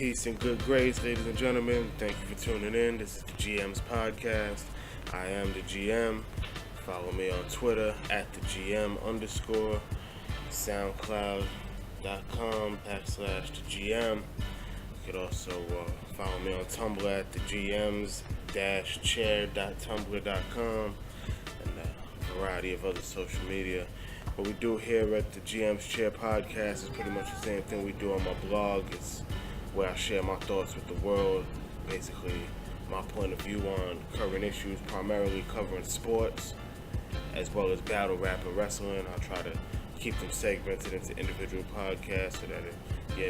Peace and good grace, ladies and gentlemen. Thank you for tuning in. This is the GM's podcast. I am the GM. Follow me on Twitter at the GM_, SoundCloud.com/the GM. You could also follow me on Tumblr at the GM's-chair.tumblr.com and a variety of other social media. What we do here at the GM's Chair podcast is pretty much the same thing we do on my blog. It's where I share my thoughts with the world, basically my point of view on current issues, primarily covering sports, as well as battle rap and wrestling. I'll try to keep them segmented into individual podcasts so that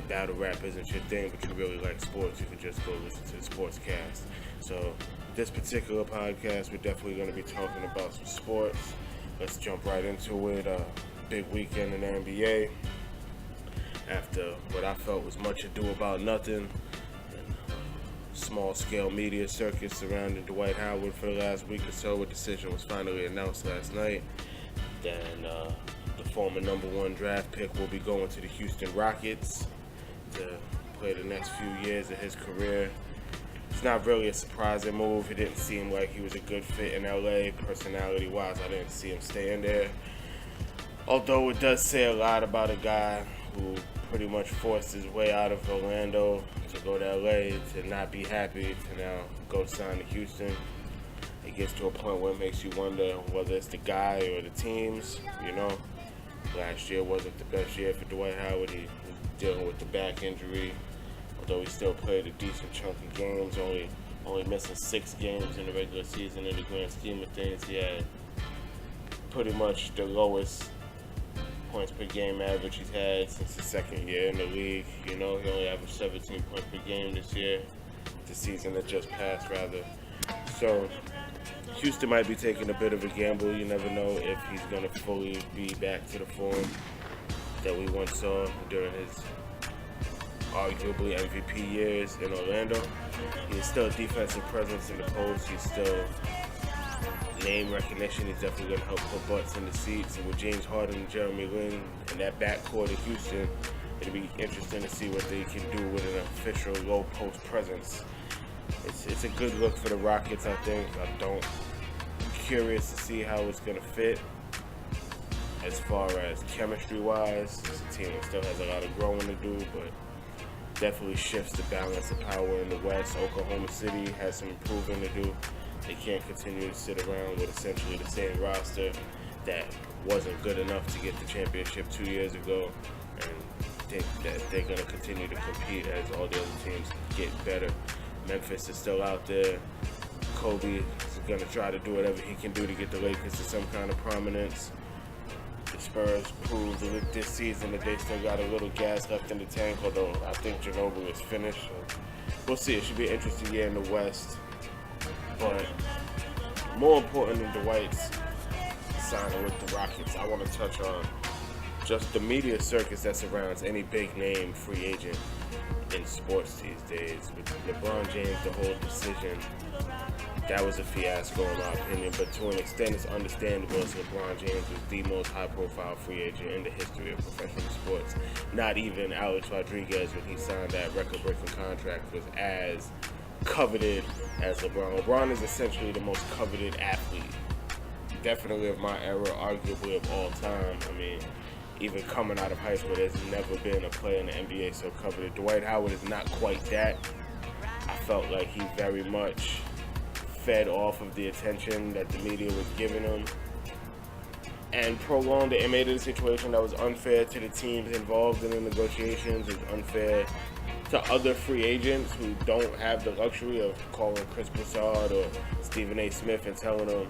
battle rap isn't your thing, but you really like sports, you can just go listen to the sportscast. So this particular podcast, we're definitely going to be talking about some sports. Let's jump right into it. Big weekend in the NBA. After what I felt was much ado about nothing, and small-scale media circus surrounding Dwight Howard for the last week or so, a decision was finally announced last night. Then the former number one draft pick will be going to the Houston Rockets to play the next few years of his career. It's not really a surprising move. It didn't seem like he was a good fit in LA. Personality-wise, I didn't see him staying there. Although it does say a lot about a guy who pretty much forced his way out of Orlando to go to LA, to not be happy, to now go sign to Houston. It gets to a point where it makes you wonder whether it's the guy or the teams, Last year wasn't the best year for Dwight Howard. He was dealing with the back injury, although he still played a decent chunk of games, only missing 6 games in the regular season. In the grand scheme of things, he had pretty much the lowest points per game average he's had since his second year in the league. He only averaged 17 points per game this year, the season that just passed, rather. So Houston might be taking a bit of a gamble. You never know if he's going to fully be back to the form that we once saw during his arguably MVP years in Orlando. He's still a defensive presence in the post. He's still name recognition. He's definitely going to help put butts in the seats. And with James Harden and Jeremy Lin and that backcourt in Houston, it'll be interesting to see what they can do with an official low post presence. It's a good look for the Rockets, I think. I'm curious to see how it's going to fit as far as chemistry-wise. It's a team that still has a lot of growing to do, but definitely shifts the balance of power in the West. Oklahoma City has some improving to do. They can't continue to sit around with essentially the same roster that wasn't good enough to get the championship 2 years ago, and think that they're going to continue to compete as all the other teams get better. Memphis is still out there. Kobe is going to try to do whatever he can do to get the Lakers to some kind of prominence. The Spurs proved this season that they still got a little gas left in the tank, although I think Ginobili is finished. So we'll see. It should be an interesting year in the West. But more important than Dwight's signing with the Rockets, I want to touch on just the media circus that surrounds any big-name free agent in sports these days. With LeBron James, the whole decision, that was a fiasco in my opinion, but to an extent it's understandable as LeBron James was the most high-profile free agent in the history of professional sports. Not even Alex Rodriguez, when he signed that record-breaking contract, was as coveted as LeBron. LeBron is essentially the most coveted athlete, definitely of my era, arguably of all time. I mean, even coming out of high school, there's never been a player in the NBA so coveted. Dwight Howard is not quite that. I felt like he very much fed off of the attention that the media was giving him and prolonged it and made it a situation that was unfair to the teams involved in the negotiations. It was unfair to other free agents who don't have the luxury of calling Chris Broussard or Stephen A. Smith and telling them,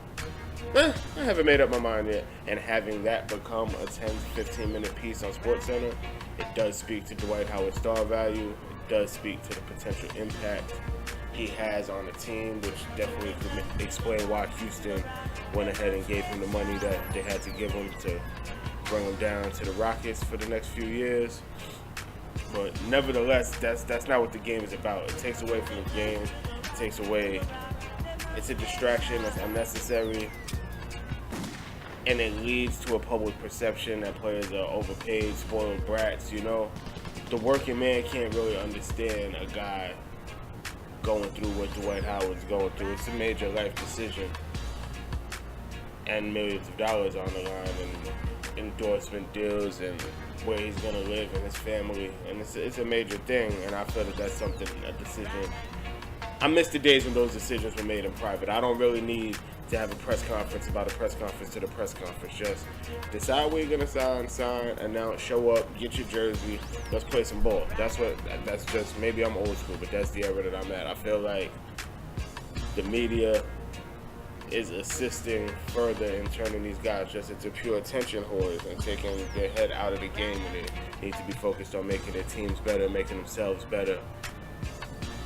I haven't made up my mind yet. And having that become a 10 to 15 minute piece on SportsCenter, it does speak to Dwight Howard's star value. It does speak to the potential impact he has on the team, which definitely could explain why Houston went ahead and gave him the money that they had to give him to bring him down to the Rockets for the next few years. But nevertheless, that's not what the game is about. It takes away from the game. It takes away. It's a distraction that's unnecessary. and it leads to a public perception that players are overpaid, spoiled brats, you know. the working man can't really understand a guy going through what Dwight Howard's going through. It's a major life decision and millions of dollars on the line and endorsement deals and where he's going to live and his family. And it's a major thing, and I feel that that's something, a decision. I miss the days when those decisions were made in private. I don't really need to have a press conference about a press conference to the press conference. Just decide where you're going to sign, announce, show up, get your jersey, let's play some ball. That's just, maybe I'm old school, but that's the era that I'm at. I feel like the media is assisting further in turning these guys just into pure attention whores and taking their head out of the game, and they need to be focused on making their teams better, making themselves better,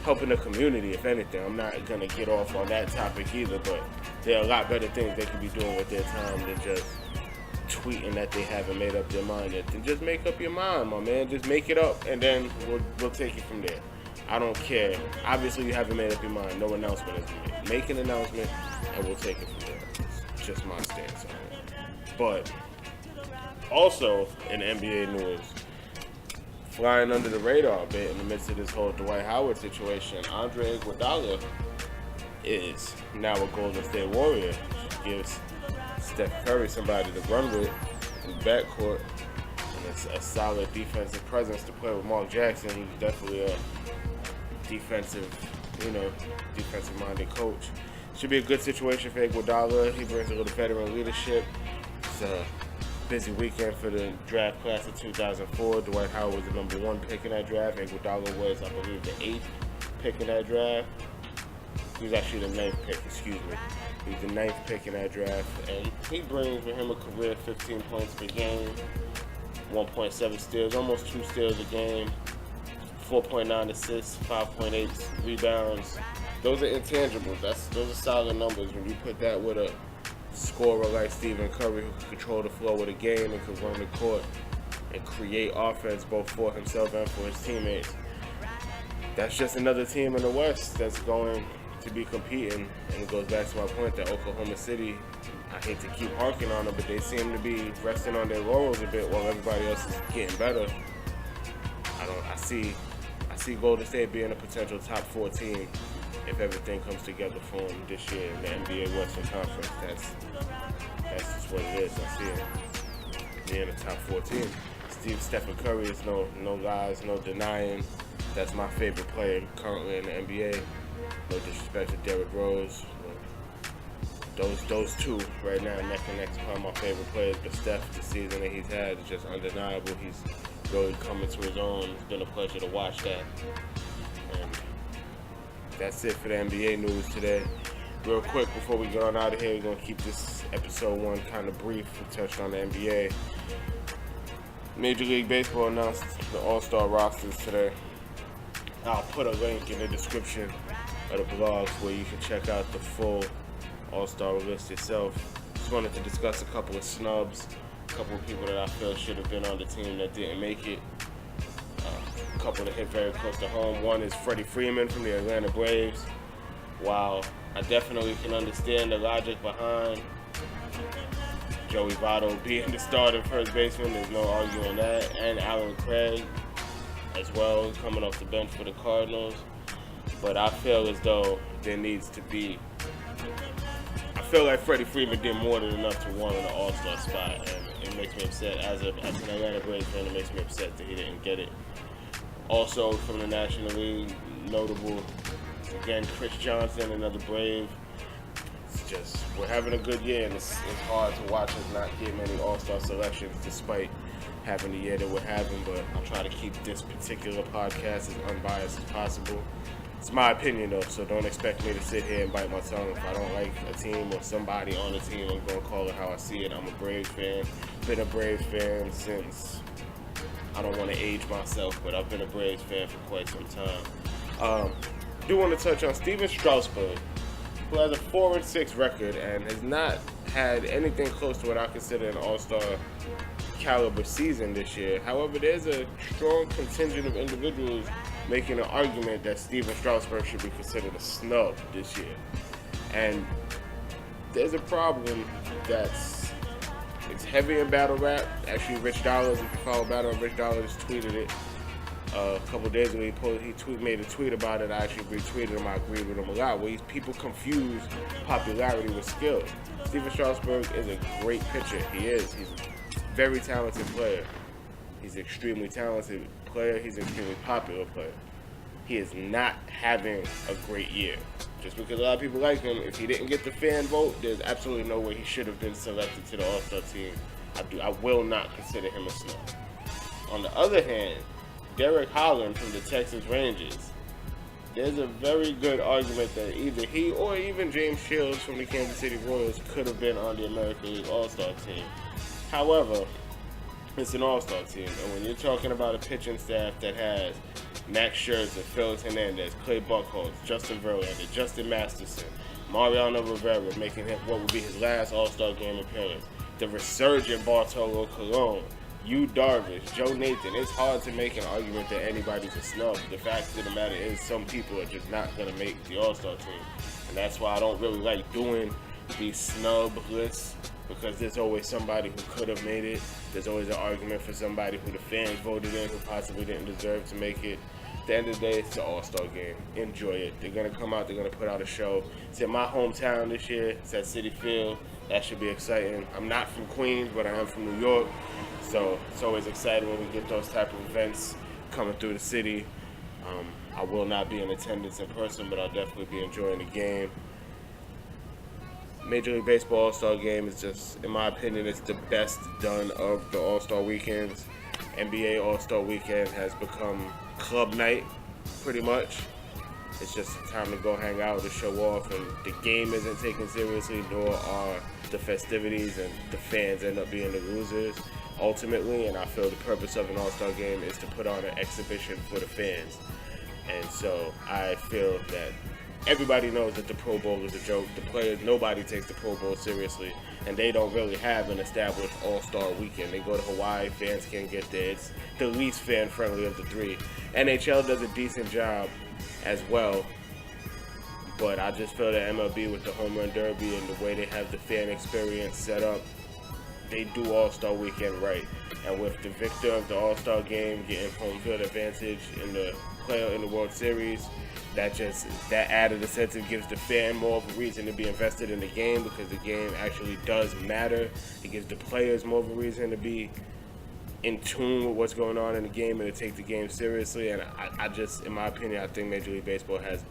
helping the community, if anything. I'm not going to get off on that topic either, but there are a lot better things they could be doing with their time than just tweeting that they haven't made up their mind yet. Then just make up your mind, my man. Just make it up, and then we'll take it from there. I don't care. Obviously, you haven't made up your mind. No announcement has been made. Make an announcement, and we'll take it from there. It's just my stance on it. But also, in NBA news, flying under the radar a bit in the midst of this whole Dwight Howard situation, Andre Iguodala is now a Golden State Warrior. She gives Steph Curry somebody to run with in the backcourt, and it's a solid defensive presence to play with Mark Jackson, who's definitely a defensive-minded coach. Should be a good situation for Iguodala. He brings a little veteran leadership. It's a busy weekend for the draft class of 2004. Dwight Howard was the number 1 pick in that draft. Iguodala was, I believe, the 8th pick in that draft. He was actually the 9th pick, excuse me. He was the 9th pick in that draft. And he brings with him a career 15 points per game, 1.7 steals, almost 2 steals a game, 4.9 assists, 5.8 rebounds. Those are intangibles. Those are solid numbers. When you put that with a scorer like Stephen Curry, who can control the flow of the game and can run the court and create offense both for himself and for his teammates, that's just another team in the West that's going to be competing. And it goes back to my point that Oklahoma City, I hate to keep harking on them, but they seem to be resting on their laurels a bit while everybody else is getting better. I see Golden State being a potential top 4 team if everything comes together for them this year in the NBA Western Conference. That's just what it is. I see it being a top 4 team. Stephen Curry is no lies, no denying. That's my favorite player currently in the NBA. No disrespect to Derrick Rose. Those two right now, neck and neck, are my favorite players. But Steph, the season that he's had is just undeniable. He's really coming to his own. It's been a pleasure to watch that. And that's it for the NBA news today. Real quick, before we get on out of here, we're going to keep this episode 1 kind of brief. We touched on the NBA. Major League Baseball announced the All-Star rosters today. I'll put a link in the description of the blogs where you can check out the full All-Star list yourself. Just wanted to discuss a couple of snubs, a couple of people that I feel should have been on the team that didn't make it. A couple that hit very close to home. One is Freddie Freeman from the Atlanta Braves. While I definitely can understand the logic behind Joey Votto being the starting first baseman, there's no arguing that, and Alan Craig as well, coming off the bench for the Cardinals. But I feel as though there needs to be, I feel like Freddie Freeman did more than enough to warrant an All-Star spot, and it makes me upset. As an Atlanta Braves fan, it makes me upset that he didn't get it. Also from the National League, notable, again, Chris Johnson, another Brave. It's just, we're having a good year, and it's hard to watch us not get many All-Star selections despite having the year that we're having, but I'll try to keep this particular podcast as unbiased as possible. It's my opinion though, so don't expect me to sit here and bite my tongue. If I don't like a team or somebody on a team, I'm going to call it how I see it. I'm a Braves fan. Been a Braves fan since, I don't want to age myself, but I've been a Braves fan for quite some time. Do want to touch on Steven Strasburg, who has a 4-6 record and has not had anything close to what I consider an All-Star caliber season this year. However, there's a strong contingent of individuals making an argument that Steven Strasburg should be considered a snub this year. And there's a problem it's heavy in battle rap. Actually, Rich Dollars, if you follow Battle, Rich Dollars tweeted it. a couple days ago, made a tweet about it. I actually retweeted him. I agree with him a lot. Where people confuse popularity with skill. Steven Strasburg is a great pitcher. He is. He's a very talented player. He's an extremely talented player. He's an extremely popular player. He is not having a great year. Just because a lot of people like him, if he didn't get the fan vote, there's absolutely no way he should have been selected to the All-Star team. I will not consider him a snub. On the other hand, Derek Holland from the Texas Rangers, there's a very good argument that either he or even James Shields from the Kansas City Royals could have been on the American League All-Star team. However, it's an All-Star team, and when you're talking about a pitching staff that has Max Scherzer, Felix Hernandez, Clay Buchholz, Justin Verlander, Justin Masterson, Mariano Rivera making him what would be his last All-Star game appearance, the resurgent Bartolo Colon, Yu Darvish, Joe Nathan, it's hard to make an argument that anybody's a snub. The fact of the matter is some people are just not going to make the All-Star team. And that's why I don't really like doing these snub lists, because there's always somebody who could have made it. There's always an argument for somebody who the fans voted in who possibly didn't deserve to make it. At the end of the day, it's an All-Star game. Enjoy it. They're going to come out. They're going to put out a show. It's in my hometown this year. It's at Citi Field. That should be exciting. I'm not from Queens, but I am from New York. So it's always exciting when we get those type of events coming through the city. I will not be in attendance in person, but I'll definitely be enjoying the game. Major League Baseball All-Star Game is just, in my opinion, it's the best done of the All-Star weekends. NBA All-Star Weekend has become club night, pretty much. It's just time to go hang out, to show off, and the game isn't taken seriously, nor are the festivities, and the fans end up being the losers ultimately. And I feel the purpose of an All-Star Game is to put on an exhibition for the fans. And so I feel that everybody knows that the Pro Bowl is a joke. The players, nobody takes the Pro Bowl seriously, and they don't really have an established All-Star weekend. They go to Hawaii, fans can't get there. It's the least fan-friendly of the three. NHL does a decent job as well, but I just feel that MLB, with the Home Run Derby and the way they have the fan experience set up, they do All-Star Weekend right. And with the victor of the All-Star Game getting home field advantage in the World Series, that added incentive gives the fan more of a reason to be invested in the game, because the game actually does matter. It gives the players more of a reason to be in tune with what's going on in the game and to take the game seriously. And I just, in my opinion, I think Major League Baseball has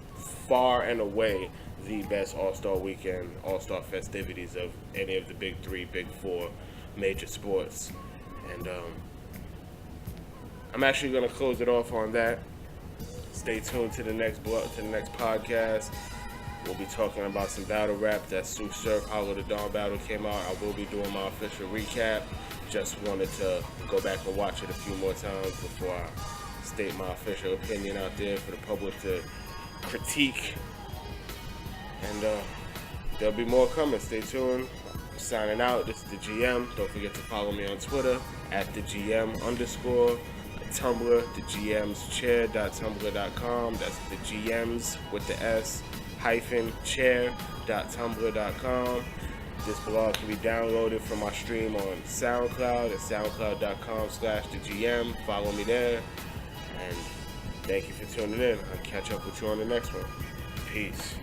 far and away the best All-Star Weekend, All-Star festivities of any of the big three, big four major sports. And I'm actually going to close it off on that. Stay tuned to the next podcast. We'll be talking about some battle rap. That Sioux Surf Hollow the Dawn battle came out. I will be doing my official recap. Just wanted to go back and watch it a few more times before I state my official opinion out there for the public to critique. And there'll be more coming. Stay tuned. I'm signing out. This is the GM. Don't forget to follow me on Twitter @thegm_. Tumblr, thegmschair.tumblr.com. That's the GMs with the S -chair.tumblr.com. This blog can be downloaded from my stream on SoundCloud at soundcloud.com/thegm. Follow me there. And thank you for tuning in. I'll catch up with you on the next one. Peace.